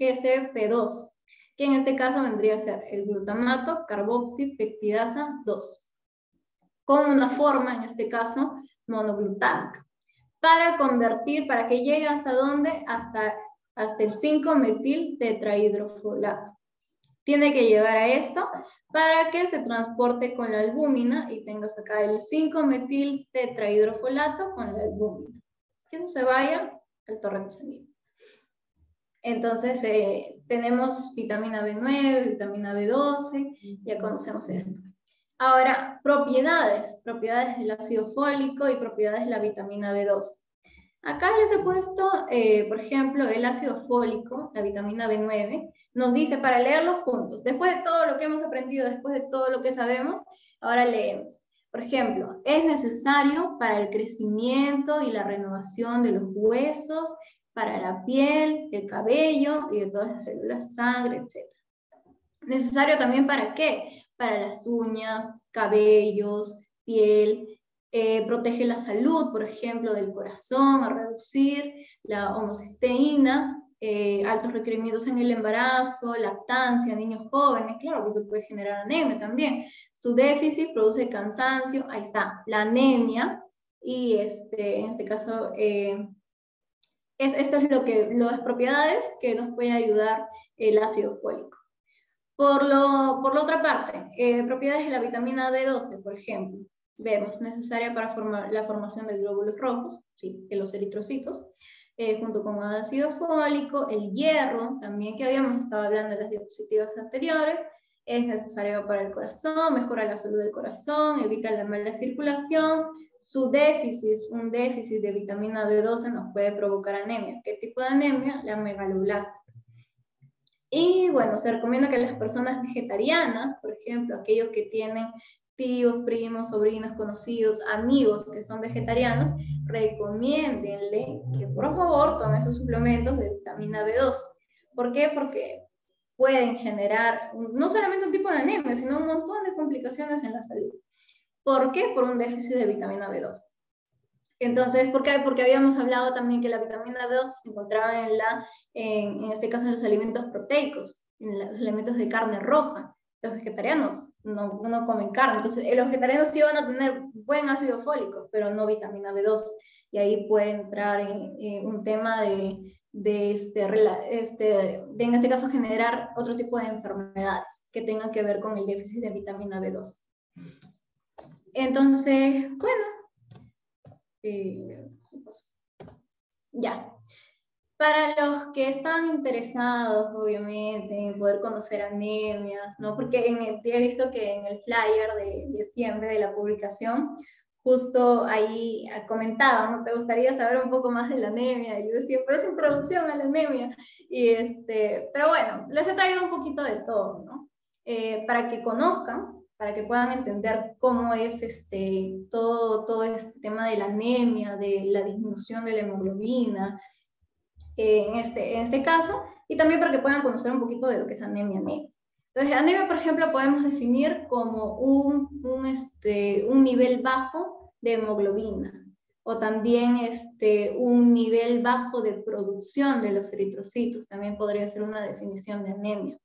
GCP2, que en este caso vendría a ser el glutamato carboxipeptidasa 2, con una forma, en este caso, monoglutámica. Para convertir, para que llegue hasta dónde, hasta el 5-metil tetrahidrofolato. Tiene que llegar a esto para que se transporte con la albúmina y tengas acá el 5-metil tetrahidrofolato con la albúmina. Que eso se vaya al torrente sanguíneo. Entonces, tenemos vitamina B9, vitamina B12, ya conocemos esto. Ahora, propiedades del ácido fólico y propiedades de la vitamina B12. Acá les he puesto, por ejemplo, el ácido fólico, la vitamina B9, nos dice para leerlos juntos. Después de todo lo que hemos aprendido, después de todo lo que sabemos, ahora leemos. Por ejemplo, es necesario para el crecimiento y la renovación de los huesos, para la piel, el cabello y de todas las células, sangre, etc. Necesario también ¿para qué? Para las uñas, cabellos, piel. Protege la salud, por ejemplo, del corazón, a reducir la homocisteína, altos requerimientos en el embarazo, lactancia, niños jóvenes, claro, porque puede generar anemia también. Su déficit produce cansancio, ahí está, la anemia, y en este caso, esto es las propiedades que nos puede ayudar el ácido fólico. Por la otra parte, propiedades de la vitamina B12, por ejemplo. vemos necesaria para la formación de glóbulos rojos, sí, de los eritrocitos, junto con ácido fólico, el hierro, también que habíamos estado hablando en las diapositivas anteriores, es necesario para el corazón, mejora la salud del corazón, evita la mala circulación. Su déficit, un déficit de vitamina B12 nos puede provocar anemia. ¿Qué tipo de anemia? La megaloblástica. Y bueno, se recomienda que las personas vegetarianas, por ejemplo, aquellos que tienen tíos, primos, sobrinos, conocidos, amigos que son vegetarianos, recomiéndenle que por favor tome sus suplementos de vitamina B12. ¿Por qué? Porque pueden generar no solamente un tipo de anemia, sino un montón de complicaciones en la salud. ¿Por qué? Por un déficit de vitamina B12. Entonces, ¿por qué? Porque habíamos hablado también que la vitamina B12 se encontraba en este caso en los alimentos proteicos, en los alimentos de carne roja. Los vegetarianos no comen carne, entonces los vegetarianos sí van a tener buen ácido fólico, pero no vitamina B12. Y ahí puede entrar en un tema en este caso, generar otro tipo de enfermedades que tengan que ver con el déficit de vitamina B12. Entonces, bueno, ya. Para los que están interesados, obviamente, en poder conocer anemias, ¿no? Porque he visto que en el flyer de diciembre de la publicación, justo ahí comentaban, ¿no? ¿Te gustaría saber un poco más de la anemia? Y yo decía, pero es introducción a la anemia. Pero bueno, les he traído un poquito de todo, ¿no? Para que conozcan, para que puedan entender cómo es todo este tema de la anemia, de la disminución de la hemoglobina, en este caso, y también para que puedan conocer un poquito de lo que es anemia. Entonces, anemia, por ejemplo, podemos definir como un nivel bajo de hemoglobina, o también un nivel bajo de producción de los eritrocitos, también podría ser una definición de anemia.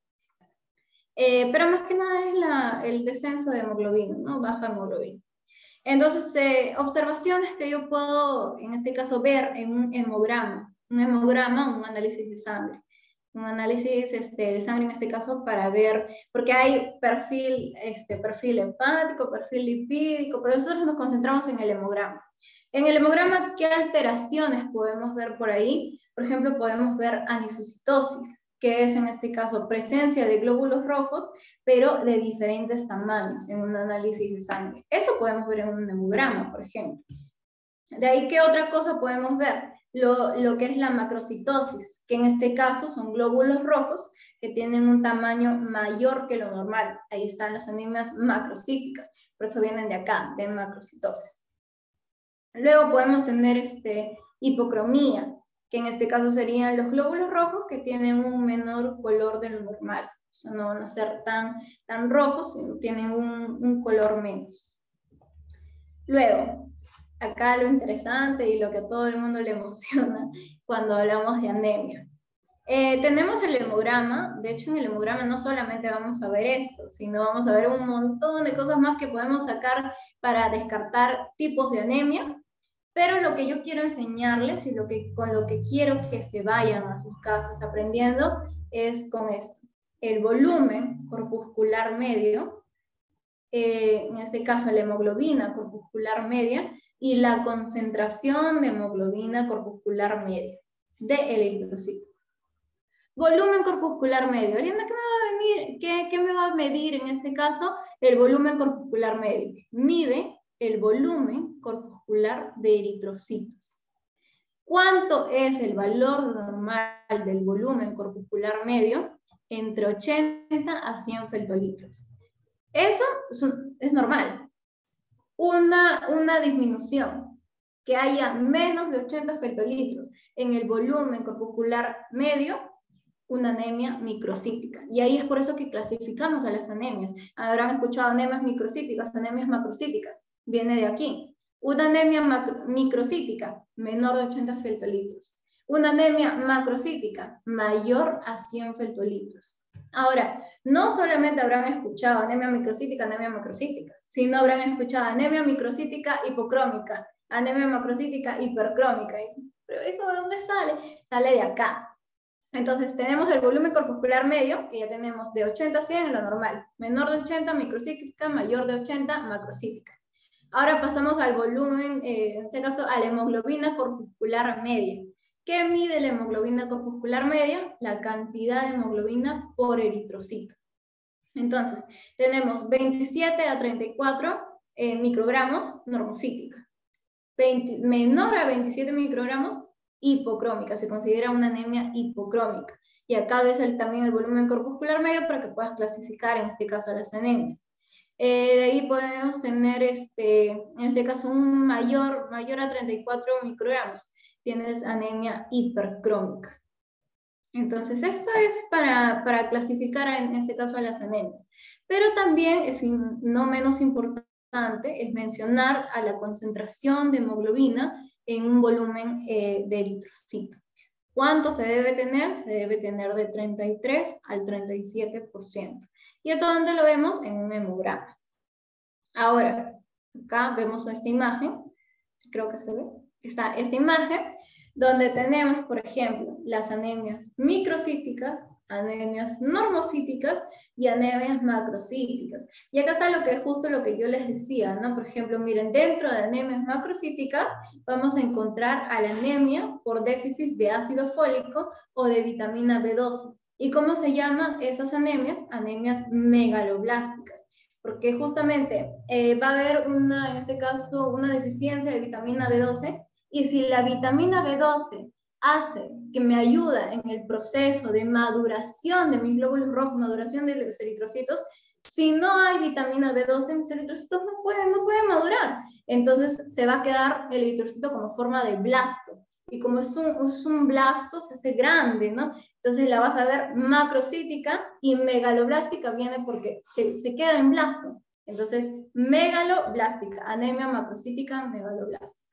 Pero más que nada es el descenso de hemoglobina, ¿no? Baja hemoglobina. Entonces, observaciones que yo puedo, en este caso, ver en un hemograma, un análisis de sangre. Un análisis de sangre en este caso para ver, porque hay perfil hepático, perfil lipídico, pero nosotros nos concentramos en el hemograma. En el hemograma, ¿qué alteraciones podemos ver por ahí? Por ejemplo, podemos ver anisocitosis, que es en este caso presencia de glóbulos rojos, pero de diferentes tamaños en un análisis de sangre. Eso podemos ver en un hemograma, por ejemplo. De ahí, ¿qué otra cosa podemos ver? Lo que es la macrocitosis, que en este caso son glóbulos rojos que tienen un tamaño mayor que lo normal. Ahí están las anemias macrocíticas, por eso vienen de acá, de macrocitosis. Luego podemos tener hipocromía, que en este caso serían los glóbulos rojos que tienen un menor color de lo normal. O sea, no van a ser tan rojos, sino tienen un color menos. Luego, acá lo interesante y lo que a todo el mundo le emociona cuando hablamos de anemia. Tenemos el hemograma. De hecho, en el hemograma no solamente vamos a ver esto, sino vamos a ver un montón de cosas más que podemos sacar para descartar tipos de anemia. Pero lo que yo quiero enseñarles y con lo que quiero que se vayan a sus casas aprendiendo es con esto. El volumen corpuscular medio, en este caso la hemoglobina corpuscular media, y la concentración de hemoglobina corpuscular media del eritrocito. Volumen corpuscular medio. Ariana, ¿qué me va a medir en este caso? El volumen corpuscular medio. Mide el volumen corpuscular de eritrocitos. ¿Cuánto es el valor normal del volumen corpuscular medio? Entre 80 a 100 feltolitros. Eso es normal. Una disminución, que haya menos de 80 feltolitros en el volumen corpuscular medio, una anemia microcítica. Y ahí es por eso que clasificamos a las anemias. Habrán escuchado anemias microcíticas, anemias macrocíticas. Viene de aquí. Una anemia microcítica, menor de 80 feltolitros. Una anemia macrocítica, mayor a 100 feltolitros. Ahora, no solamente habrán escuchado anemia microcítica, anemia macrocítica, sino habrán escuchado anemia microcítica hipocrómica, anemia macrocítica hipercrómica. ¿Pero eso de dónde sale? Sale de acá. Entonces tenemos el volumen corpuscular medio, que ya tenemos de 80 a 100 en lo normal. Menor de 80 microcítica, mayor de 80 macrocítica. Ahora pasamos al volumen, en este caso a la hemoglobina corpuscular media. ¿Qué mide la hemoglobina corpuscular media? La cantidad de hemoglobina por eritrocito. Entonces, tenemos 27 a 34 microgramos normocítica. Menor a 27 microgramos, hipocrómica. Se considera una anemia hipocrómica. Y acá ves también el volumen corpuscular medio para que puedas clasificar en este caso las anemias. De ahí podemos tener, en este caso, un mayor a 34 microgramos. Tienes anemia hipercrómica. Entonces, esto es para clasificar en este caso a las anemias. Pero también es no menos importante es mencionar a la concentración de hemoglobina en un volumen de eritrocito. ¿Cuánto se debe tener? Se debe tener de 33 al 37%. ¿Y esto dónde lo vemos? En un hemograma. Ahora, acá vemos esta imagen, creo que se ve, está esta imagen, donde tenemos, por ejemplo, las anemias microcíticas, anemias normocíticas y anemias macrocíticas. Y acá está justo lo que yo les decía, ¿no? Por ejemplo, miren, dentro de anemias macrocíticas vamos a encontrar a la anemia por déficit de ácido fólico o de vitamina B12. ¿Y cómo se llaman esas anemias? Anemias megaloblásticas. Porque justamente va a haber en este caso, una deficiencia de vitamina B12, y si la vitamina B12 hace que me ayuda en el proceso de maduración de mis glóbulos rojos, maduración de los eritrocitos, si no hay vitamina B12, mis eritrocitos no pueden madurar. Entonces se va a quedar el eritrocito como forma de blasto. Y como es un blasto, se hace grande, ¿no? Entonces la vas a ver macrocítica, y megaloblástica viene porque se queda en blasto. Entonces, megaloblástica, anemia macrocítica, megaloblástica.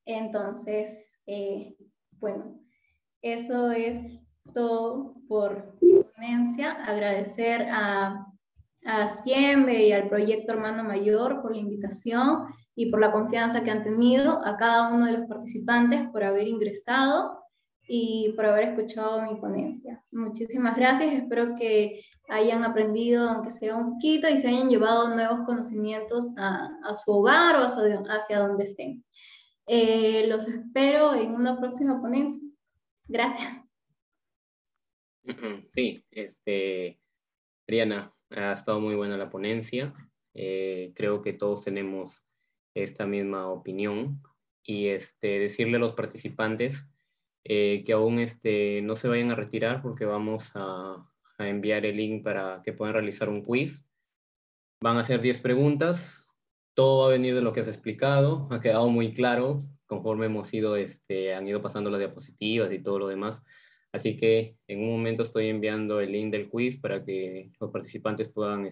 Entonces, bueno, eso es todo por mi ponencia. Agradecer a Siembe y al Proyecto Hermano Mayor por la invitación y por la confianza que han tenido, a cada uno de los participantes por haber ingresado y por haber escuchado mi ponencia. Muchísimas gracias, espero que hayan aprendido, aunque sea un poquito, y se hayan llevado nuevos conocimientos a su hogar o hacia donde estén. Los espero en una próxima ponencia. Gracias. Sí, Ariana, ha estado muy buena la ponencia. Creo que todos tenemos esta misma opinión. Y decirle a los participantes que aún no se vayan a retirar, porque vamos a enviar el link para que puedan realizar un quiz. Van a ser 10 preguntas. Todo va a venir de lo que has explicado. Ha quedado muy claro conforme han ido pasando las diapositivas y todo lo demás. Así que en un momento estoy enviando el link del quiz para que los participantes puedan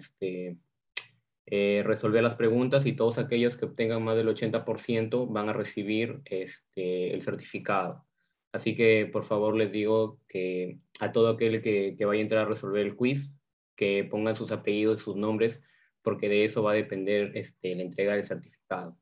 resolver las preguntas, y todos aquellos que obtengan más del 80% van a recibir el certificado. Así que por favor les digo que a todo aquel que vaya a entrar a resolver el quiz, que pongan sus apellidos, sus nombres, porque de eso va a depender la entrega del certificado.